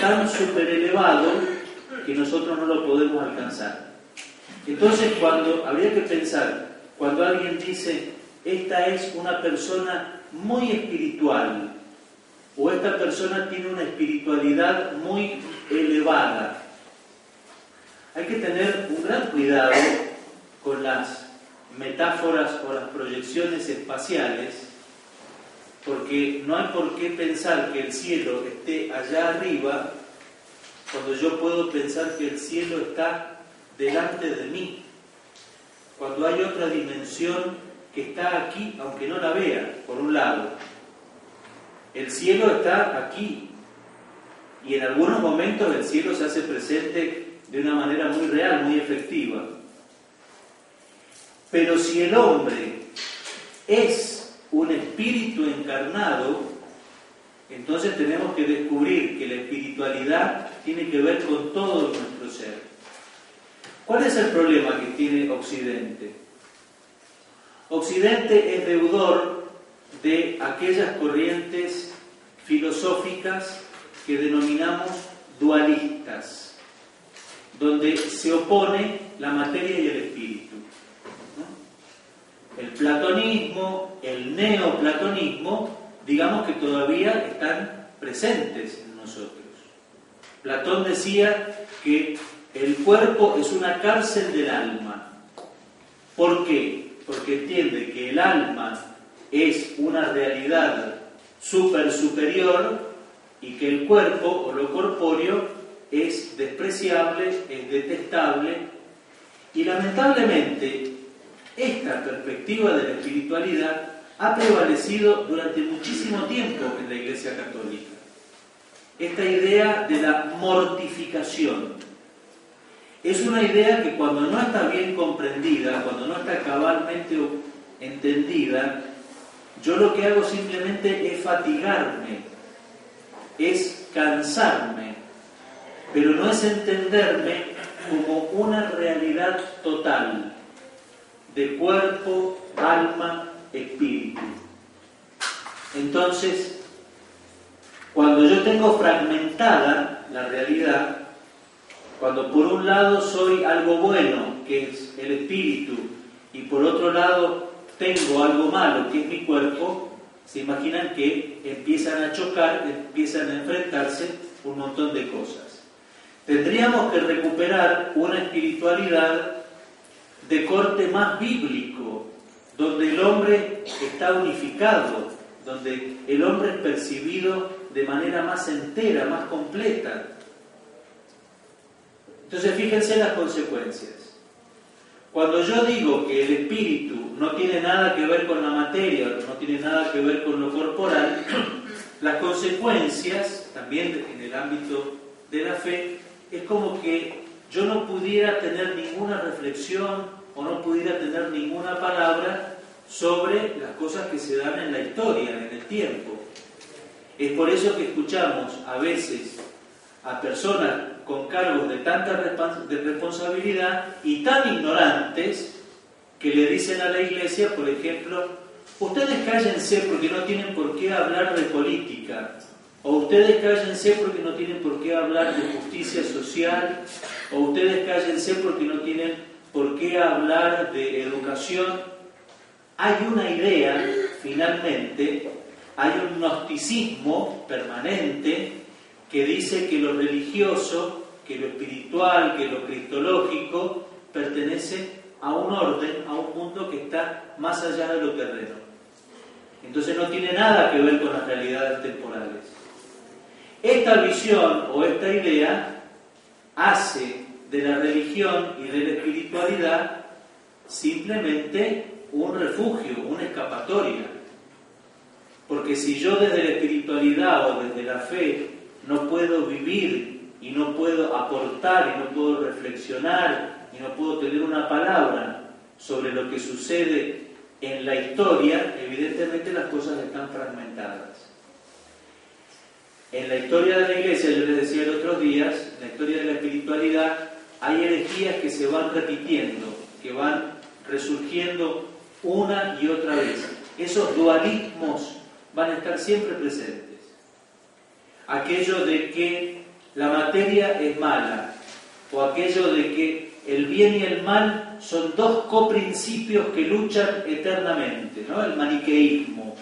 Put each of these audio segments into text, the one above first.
tan superelevado que nosotros no lo podemos alcanzar. Entonces, habría que pensar, cuando alguien dice, esta es una persona muy espiritual, o esta persona tiene una espiritualidad muy elevada, hay que tener un gran cuidado con las metáforas o las proyecciones espaciales, porque no hay por qué pensar que el cielo esté allá arriba, cuando yo puedo pensar que el cielo está delante de mí, cuando hay otra dimensión que está aquí, aunque no la vea, por un lado. El cielo está aquí, y en algunos momentos el cielo se hace presente de una manera muy real, muy efectiva. Pero si el hombre es un espíritu encarnado, entonces tenemos que descubrir que la espiritualidad tiene que ver con todo nuestro ser. ¿Cuál es el problema que tiene Occidente? Occidente es deudor de aquellas corrientes filosóficas que denominamos dualistas, donde se opone la materia y el espíritu. El platonismo, el neoplatonismo, digamos que todavía están presentes en nosotros. Platón decía que el cuerpo es una cárcel del alma. ¿Por qué? Porque entiende que el alma es una realidad superior y que el cuerpo o lo corpóreo es despreciable, es detestable, y lamentablemente esta perspectiva de la espiritualidad ha prevalecido durante muchísimo tiempo en la Iglesia Católica. Esta idea de la mortificación es una idea que cuando no está bien comprendida, cuando no está cabalmente entendida, yo lo que hago simplemente es fatigarme, es cansarme, pero no es entenderme como una realidad total de cuerpo, alma, espíritu. Entonces, cuando yo tengo fragmentada la realidad, cuando por un lado soy algo bueno, que es el espíritu, y por otro lado tengo algo malo, que es mi cuerpo, se imaginan que empiezan a chocar, empiezan a enfrentarse un montón de cosas. Tendríamos que recuperar una espiritualidad de corte más bíblico, donde el hombre está unificado, donde el hombre es percibido de manera más entera, más completa. Entonces fíjense las consecuencias. Cuando yo digo que el espíritu no tiene nada que ver con la materia, no tiene nada que ver con lo corporal, las consecuencias, también en el ámbito de la fe, es como que yo no pudiera tener ninguna reflexión o no pudiera tener ninguna palabra sobre las cosas que se dan en la historia, en el tiempo. Es por eso que escuchamos a veces a personas con cargos de tanta responsabilidad y tan ignorantes que le dicen a la Iglesia, por ejemplo, ustedes cállense porque no tienen por qué hablar de política, o ustedes cállense porque no tienen por qué hablar de justicia social, o ustedes cállense porque no tienen por qué hablar de educación. Hay una idea, finalmente, hay un gnosticismo permanente que dice que lo religioso, que lo espiritual, que lo cristológico pertenece a un orden, a un mundo que está más allá de lo terreno. Entonces no tiene nada que ver con las realidades temporales. Esta visión o esta idea hace de la religión y de la espiritualidad simplemente un refugio, una escapatoria. Porque si yo desde la espiritualidad o desde la fe no puedo vivir y no puedo aportar y no puedo reflexionar y no puedo tener una palabra sobre lo que sucede en la historia, evidentemente las cosas están fragmentadas. En la historia de la Iglesia, yo les decía los otros días, en la historia de la espiritualidad, hay herejías que se van repitiendo, que van resurgiendo una y otra vez. Esos dualismos van a estar siempre presentes. Aquello de que materia es mala, o aquello de que el bien y el mal son dos coprincipios que luchan eternamente, ¿no? El maniqueísmo,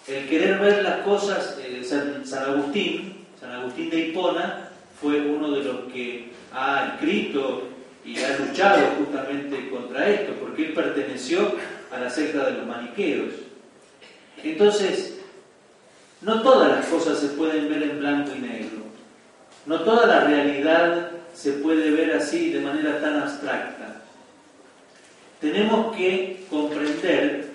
el querer ver las cosas. San Agustín de Hipona fue uno de los que ha escrito y ha luchado justamente contra esto, porque él perteneció a la secta de los maniqueos. Entonces, no todas las cosas se pueden ver en blanco y negro, no toda la realidad se puede ver así de manera tan abstracta. Tenemos que comprender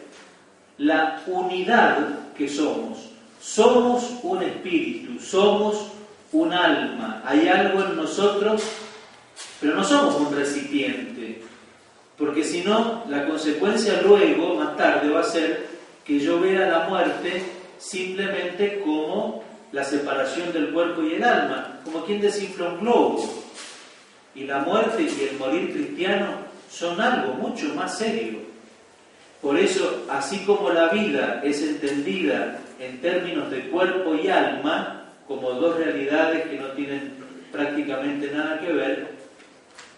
la unidad que somos. Somos un espíritu, somos un alma, hay algo en nosotros, pero no somos un recipiente, porque si no, la consecuencia luego, más tarde, va a ser que yo vea la muerte simplemente como la separación del cuerpo y el alma, como quien desinfla un globo. Y la muerte y el morir cristiano son algo mucho más serio. Por eso, así como la vida es entendida en términos de cuerpo y alma, como dos realidades que no tienen prácticamente nada que ver,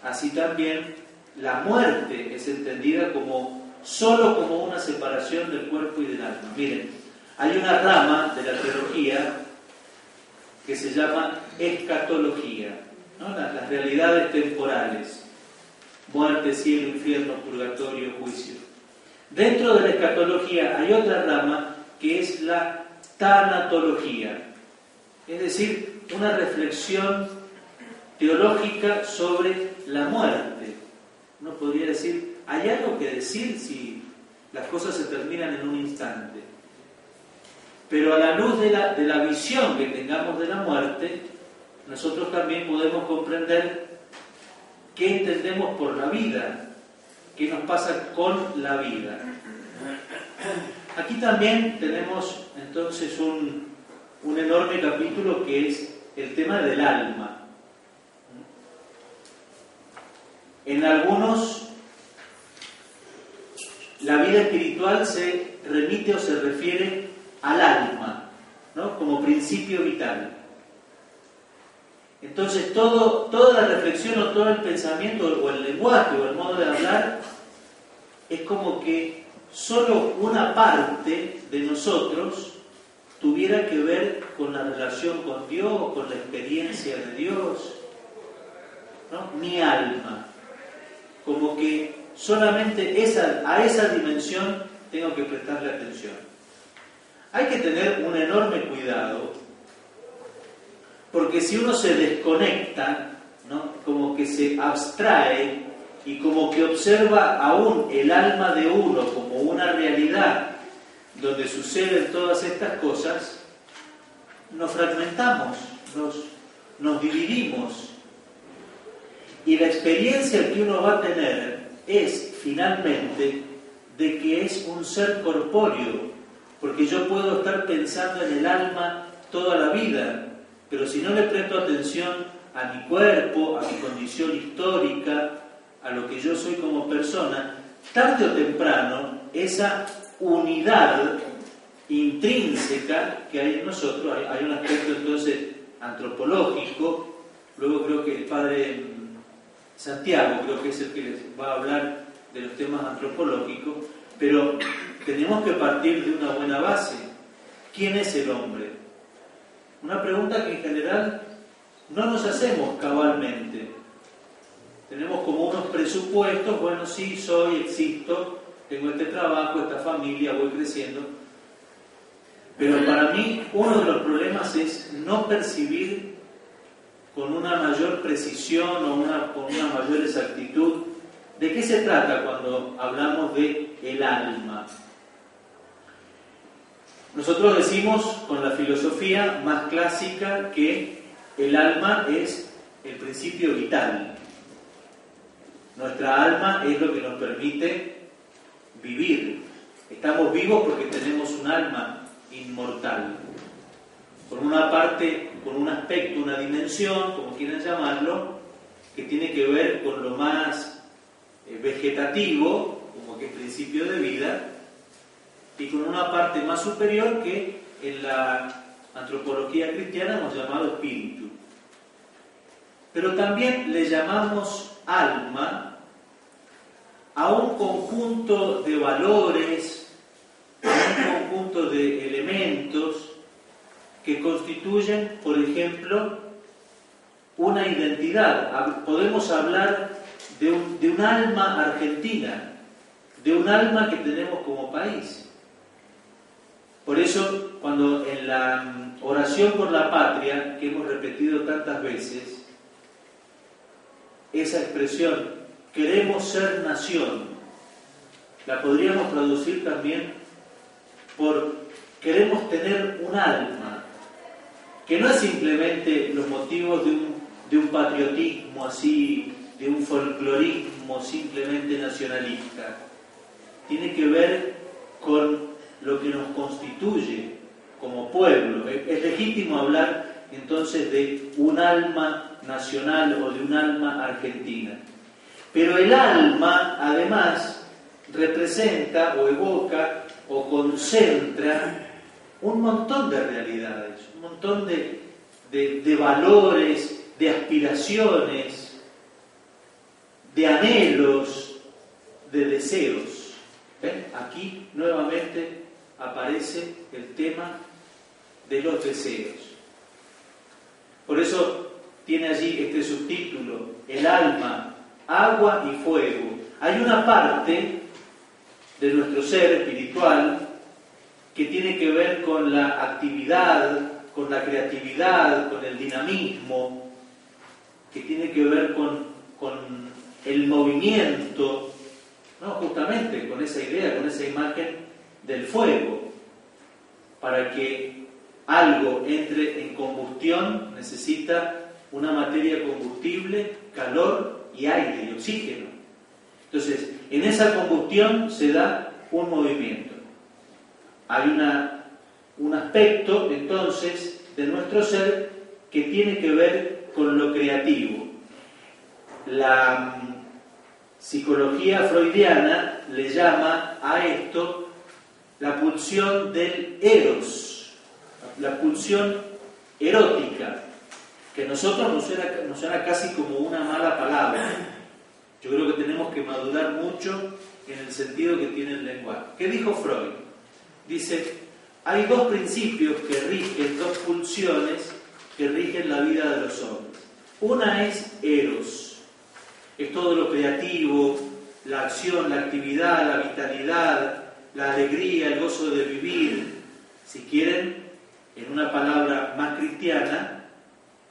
así también la muerte es entendida solo como una separación del cuerpo y del alma. Miren, hay una rama de la teología que se llama escatología, ¿no? Las realidades temporales: muerte, cielo, infierno, purgatorio, juicio. Dentro de la escatología hay otra rama que es la tanatología, es decir, una reflexión teológica sobre la muerte. Uno podría decir, ¿hay algo que decir si las cosas se terminan en un instante? Pero a la luz de la visión que tengamos de la muerte, nosotros también podemos comprender qué entendemos por la vida, qué nos pasa con la vida. Aquí también tenemos entonces un enorme capítulo que es el tema del alma. En algunos, la vida espiritual se remite o se refiere al alma, ¿no? Como principio vital. Entonces toda la reflexión o todo el pensamiento o el lenguaje o el modo de hablar es como que solo una parte de nosotros tuviera que ver con la relación con Dios, con la experiencia de Dios, ¿no? Mi alma. Como que solamente a esa dimensión tengo que prestarle atención. Hay que tener un enorme cuidado, porque si uno se desconecta, ¿no? Como que se abstrae y como que observa aún el alma de uno como una realidad donde suceden todas estas cosas, nos fragmentamos, nos dividimos. Y la experiencia que uno va a tener es finalmente de que es un ser corpóreo, porque yo puedo estar pensando en el alma toda la vida, pero si no le presto atención a mi cuerpo, a mi condición histórica, a lo que yo soy como persona, tarde o temprano esa unidad intrínseca que hay en nosotros, hay un aspecto entonces antropológico. Luego creo que el padre Santiago, creo que es el que les va a hablar de los temas antropológicos, pero tenemos que partir de una buena base. ¿Quién es el hombre? Una pregunta que en general no nos hacemos cabalmente. Tenemos como unos presupuestos, bueno, sí, soy, existo, tengo este trabajo, esta familia, voy creciendo. Pero para mí uno de los problemas es no percibir con una mayor precisión o con una mayor exactitud de qué se trata cuando hablamos de el alma. Nosotros decimos con la filosofía más clásica que el alma es el principio vital. Nuestra alma es lo que nos permite vivir. Estamos vivos porque tenemos un alma inmortal. Por una parte, con un aspecto, una dimensión, como quieran llamarlo, que tiene que ver con lo más vegetativo, como que es principio de vida, y con una parte más superior que en la antropología cristiana hemos llamado espíritu. pero también le llamamos alma a un conjunto de valores, a un conjunto de elementos que constituyen, por ejemplo, una identidad. Podemos hablar de un alma argentina, de un alma que tenemos como país. Por eso, cuando en la oración por la patria, que hemos repetido tantas veces, esa expresión, queremos ser nación, la podríamos traducir también por queremos tener un alma, que no es simplemente los motivos de un patriotismo así, de un folclorismo simplemente nacionalista. Tiene que ver con lo que nos constituye como pueblo. Es legítimo hablar entonces de un alma nacional o de un alma argentina. Pero el alma, además, representa o evoca o concentra un montón de realidades, un montón de valores, de aspiraciones, de anhelos, de deseos. ¿Ven? Aquí nuevamente aparece el tema de los deseos. Por eso tiene allí este subtítulo, el alma, agua y fuego. Hay una parte de nuestro ser espiritual que tiene que ver con la actividad, con la creatividad, con el dinamismo, que tiene que ver con el movimiento, ¿no? Justamente con esa idea, con esa imagen del fuego. Para que algo entre en combustión necesita una materia combustible, calor y aire y oxígeno. Entonces, en esa combustión se da un movimiento. Hay un aspecto, entonces, de nuestro ser que tiene que ver con lo creativo. La psicología freudiana le llama a esto la pulsión del eros, la pulsión erótica, que a nosotros nos suena casi como una mala palabra. Yo creo que tenemos que madurar mucho en el sentido que tiene el lenguaje. ¿Qué dijo Freud? Dice, hay dos principios que rigen, dos pulsiones que rigen la vida de los hombres. Una es eros, es todo lo creativo, la acción, la actividad, la vitalidad, la alegría, el gozo de vivir. Si quieren, en una palabra más cristiana,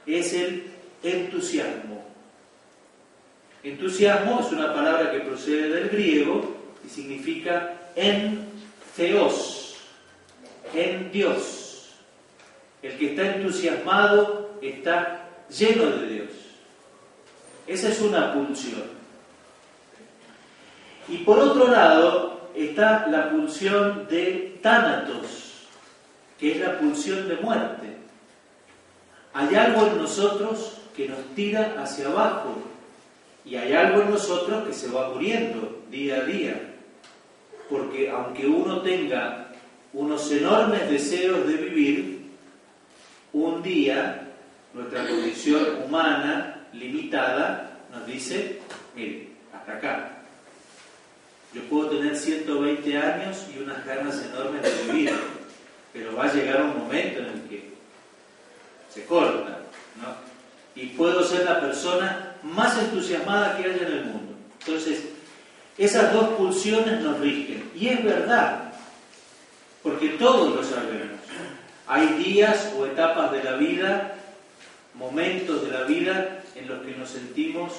es el entusiasmo. Entusiasmo es una palabra que procede del griego y significa en Theos, en Dios. El que está entusiasmado está lleno de Dios. Esa es una pulsión. Y por otro lado está la pulsión de Thanatos, que es la pulsión de muerte. Hay algo en nosotros que nos tira hacia abajo y hay algo en nosotros que se va muriendo día a día. Porque aunque uno tenga unos enormes deseos de vivir, un día nuestra condición humana limitada nos dice, mire, hasta acá. Yo puedo tener 120 años y unas ganas enormes de vivir, pero va a llegar un momento en el que se corta, ¿no? Y puedo ser la persona más entusiasmada que haya en el mundo. Entonces, esas dos pulsiones nos rigen. Y es verdad, porque todos lo sabemos. Hay días o etapas de la vida, momentos de la vida en los que nos sentimos,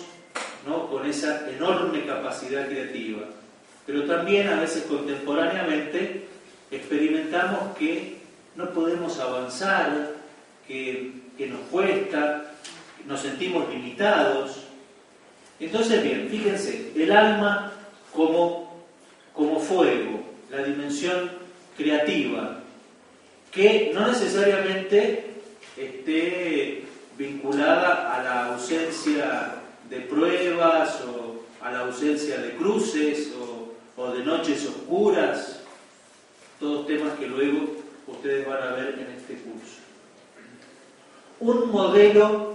¿no?, con esa enorme capacidad creativa. Pero también a veces contemporáneamente experimentamos que no podemos avanzar, que nos cuesta, nos sentimos limitados. Entonces, bien, fíjense, el alma como fuego, la dimensión creativa, que no necesariamente esté vinculada a la ausencia de pruebas o a la ausencia de cruces o de noches oscuras, todos temas que luego ustedes van a ver en este curso. Un modelo